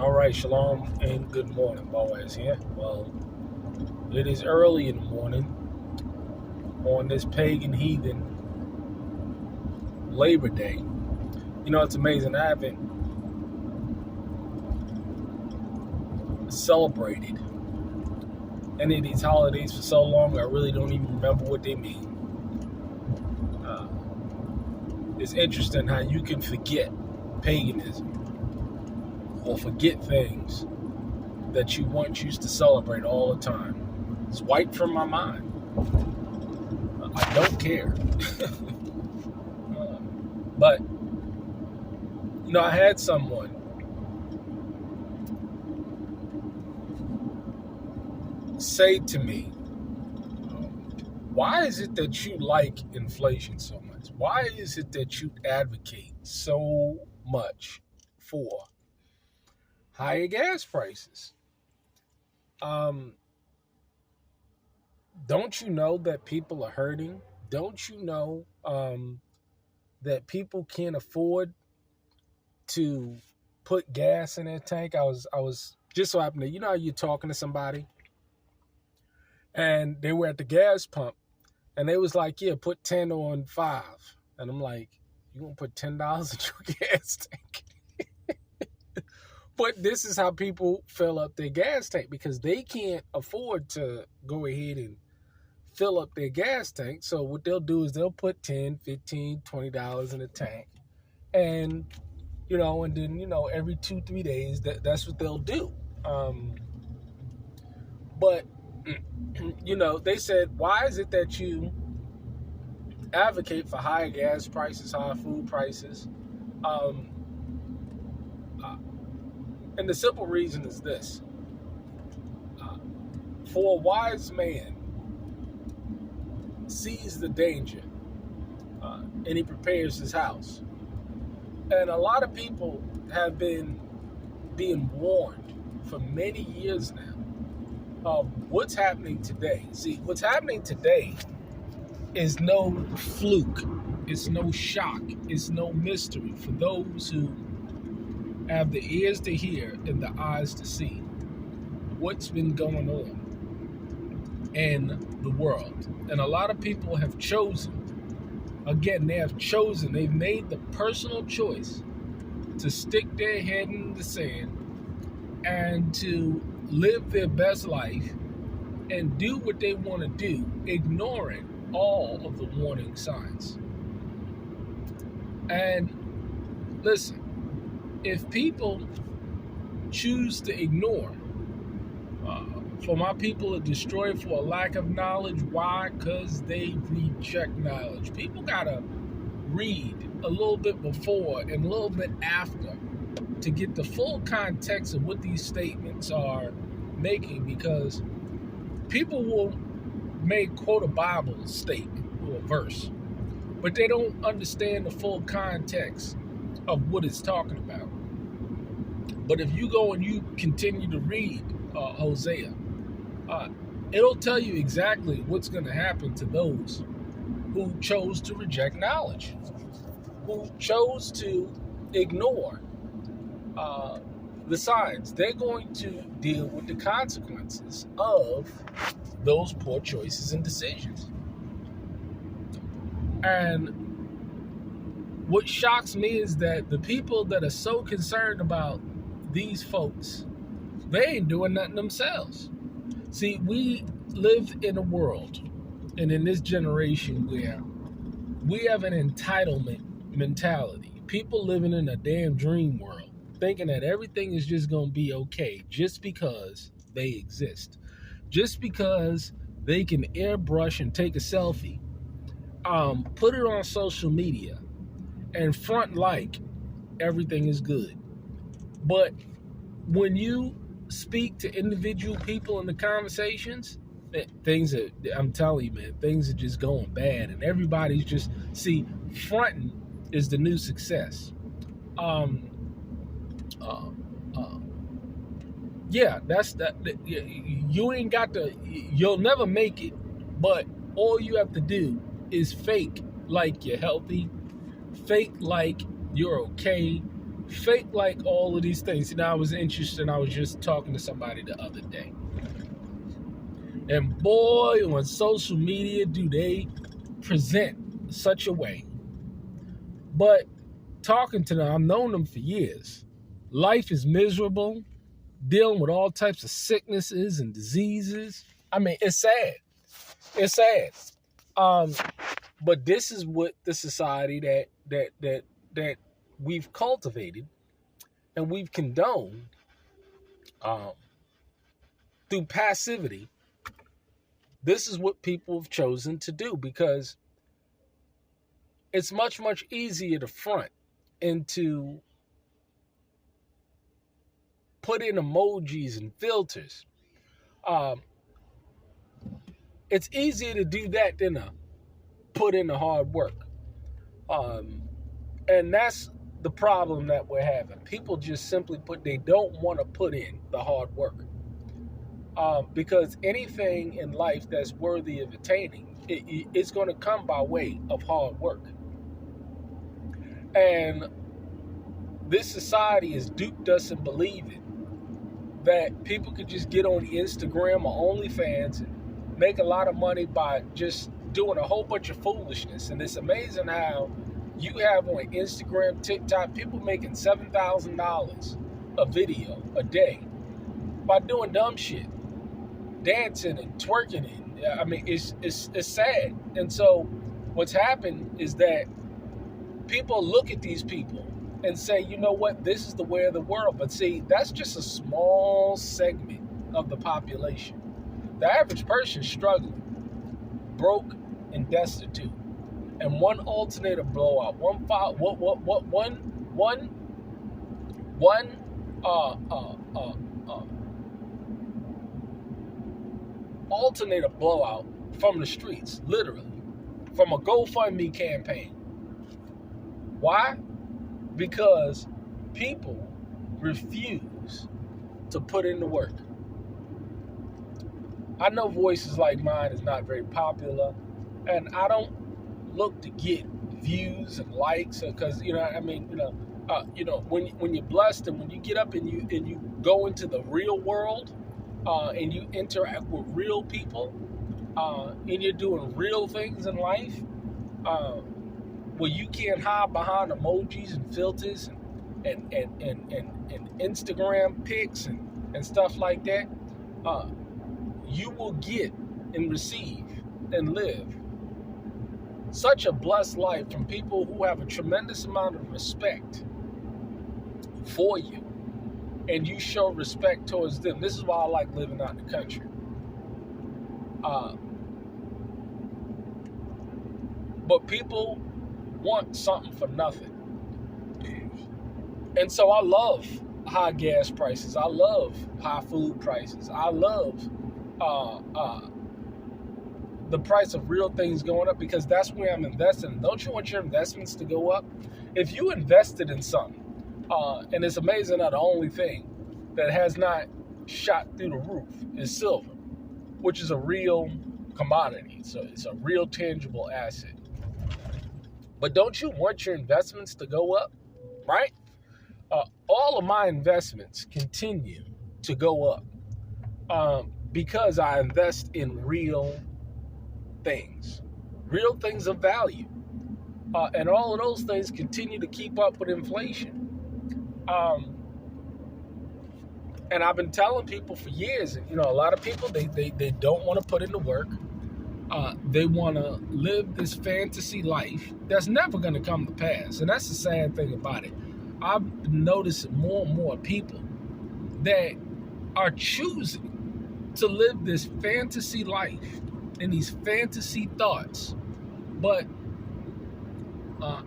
All right, shalom and good morning, Boaz here. Well, it is early in the morning on this pagan heathen Labor Day. You know, it's amazing. I haven't celebrated any of these holidays for so long, I really don't even remember what they mean. It's interesting how you can forget paganism or forget things that you once used to celebrate all the time. It's wiped from my mind. I don't care. But, you know, I had someone say to me, why is it that you like inflation so much? Why is it that you advocate so much for higher gas prices? Don't you know that people are hurting? Don't you know that people can't afford to put gas in their tank? I was just so happened to, you know, you're talking to somebody and they were at the gas pump and they was like, yeah, put 10 on 5. And I'm like, you gonna put $10 in your gas tank? But this is how people fill up their gas tank because they can't afford to go ahead and fill up their gas tank. So what they'll do is they'll put $10, $15, $20 in the tank. And, you know, and then, you know, every 2-3 days, that's what they'll do. But, you know, they said, why is it that you advocate for higher gas prices, higher food prices? And the simple reason is this. For a wise man sees the danger and he prepares his house. And a lot of people have been being warned for many years now. What's happening today? See, what's happening today is no fluke. It's no shock. It's no mystery for those who have the ears to hear and the eyes to see what's been going on in the world. And a lot of people have chosen, again, they've made the personal choice to stick their head in the sand and to live their best life and do what they want to do, ignoring all of the warning signs. And listen, if people choose to ignore, for my people are destroyed for a lack of knowledge. Why? Because they reject knowledge. People gotta read a little bit before and a little bit after to get the full context of what these statements are making, because people may quote a Bible statement or a verse, but they don't understand the full context of what it's talking about. But if you go and you continue to read Hosea, it'll tell you exactly what's going to happen to those who chose to reject knowledge, who chose to ignore the signs. They're going to deal with the consequences of those poor choices and decisions. And what shocks me is that the people that are so concerned about these folks, they ain't doing nothing themselves. See, we live in a world and in this generation where we have an entitlement mentality. People living in a damn dream world, thinking that everything is just going to be okay just because they exist. Just because they can airbrush and take a selfie, put it on social media, and front like everything is good. But when you speak to individual people in the conversations, I'm telling you, man, things are just going bad, and everybody's just, see, fronting is the new success. Yeah, that's that. You ain't got to. You'll never make it, but all you have to do is fake like you're healthy, fake like you're okay, fake like all of these things. I was interested. I was just talking to somebody the other day. And boy, on social media do they present such a way. But talking to them, I've known them for years. Life is miserable, dealing with all types of sicknesses and diseases. I mean, it's sad. It's sad. But this is what the society that we've cultivated and we've condoned through passivity. This is what people have chosen to do because it's much, much easier to front and to put in emojis and filters. It's easier to do that than to put in the hard work. And that's the problem that we're having. People just simply they don't want to put in the hard work. Because anything in life that's worthy of attaining, it's going to come by way of hard work. And this society has duped us in believing that people could just get on Instagram or OnlyFans and make a lot of money by just doing a whole bunch of foolishness. And it's amazing how you have on Instagram, TikTok, people making $7,000 a video a day by doing dumb shit, dancing and twerking it. I mean, it's sad. And so what's happened is that people look at these people and say, you know what, this is the way of the world. But see, that's just a small segment of the population. The average person is struggling, broke and destitute. And one alternator blowout, one alternator blowout from the streets, literally, from a GoFundMe campaign. Why? Because people refuse to put in the work. I know voices like mine is not very popular, and I don't look to get views and likes, because when you're blessed and when you get up and you go into the real world and you interact with real people and you're doing real things in life, well, you can't hide behind emojis and filters and Instagram pics and stuff like that. You will get and receive and live such a blessed life from people who have a tremendous amount of respect for you, and you show respect towards them. This is why I like living out in the country. But people want something for nothing. And so I love high gas prices. I love high food prices. I love the price of real things going up, because that's where I'm investing. Don't you want your investments to go up? If you invested in something, and it's amazing how the only thing that has not shot through the roof is silver, which is a real commodity. So it's a real tangible asset. But don't you want your investments to go up, right? All of my investments continue to go up because I invest in real things of value. And all of those things continue to keep up with inflation. And I've been telling people for years, a lot of people, they don't want to put in the work. They want to live this fantasy life that's never going to come to pass. And that's the sad thing about it. I've been noticing more and more people that are choosing to live this fantasy life and these fantasy thoughts. But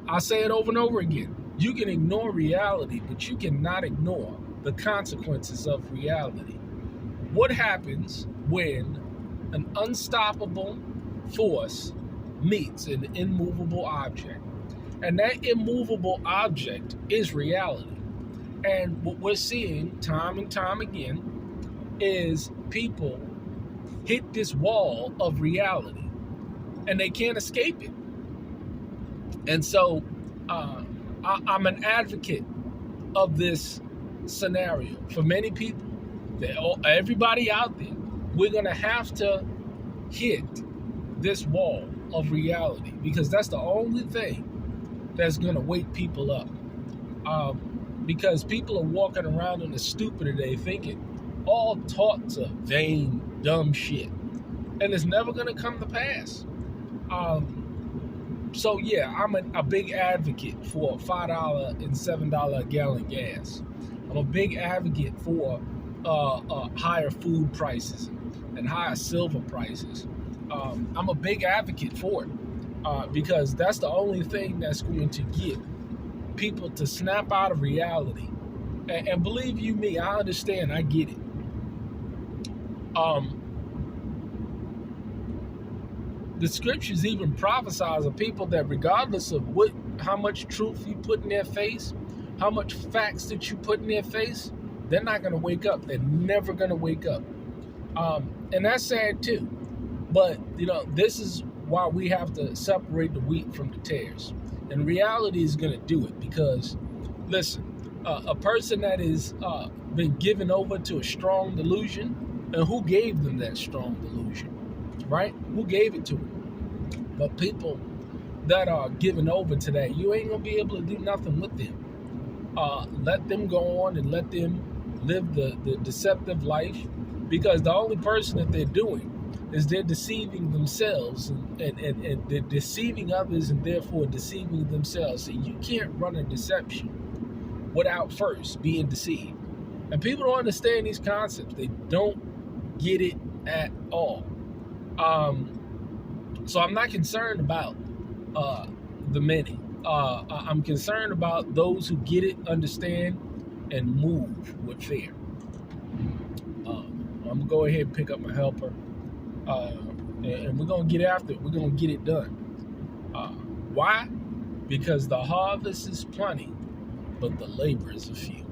I say it over and over again. You can ignore reality, but you cannot ignore the consequences of reality. What happens when an unstoppable force meets an immovable object? And that immovable object is reality. And what we're seeing time and time again is people hit this wall of reality and they can't escape it. And so I'm an advocate of this scenario. For many people, everybody out there, we're going to have to hit this wall of reality, because that's the only thing that's going to wake people up. Because people are walking around in the stupid today thinking all sorts of vain, dumb shit. And it's never going to come to pass. So yeah, I'm a big advocate for $5 and $7 a gallon gas. I'm a big advocate for higher food prices and higher silver prices. I'm a big advocate for it because that's the only thing that's going to get people to snap out of reality. And believe you me, I understand, I get it. The scriptures even prophesize of people that regardless of how much truth you put in their face, how much facts that you put in their face, they're not going to wake up. They're never going to wake up. And that's sad too. But, this is why we have to separate the wheat from the tares. And reality is going to do it because, listen, a person that is been given over to a strong delusion, and who gave them that strong delusion, right? Who gave it to them? But people that are given over to that, you ain't going to be able to do nothing with them. Let them go on and let them live the deceptive life, because the only person that they're doing is they're deceiving themselves and they're deceiving others and therefore deceiving themselves. So you can't run a deception without first being deceived. And people don't understand these concepts. They don't get it at all. So I'm not concerned about the many. I'm concerned about those who get it, understand, and move with fear. I'm going to go ahead and pick up my helper. And we're going to get after it. We're going to get it done. Why? Because the harvest is plenty, but the laborers are few.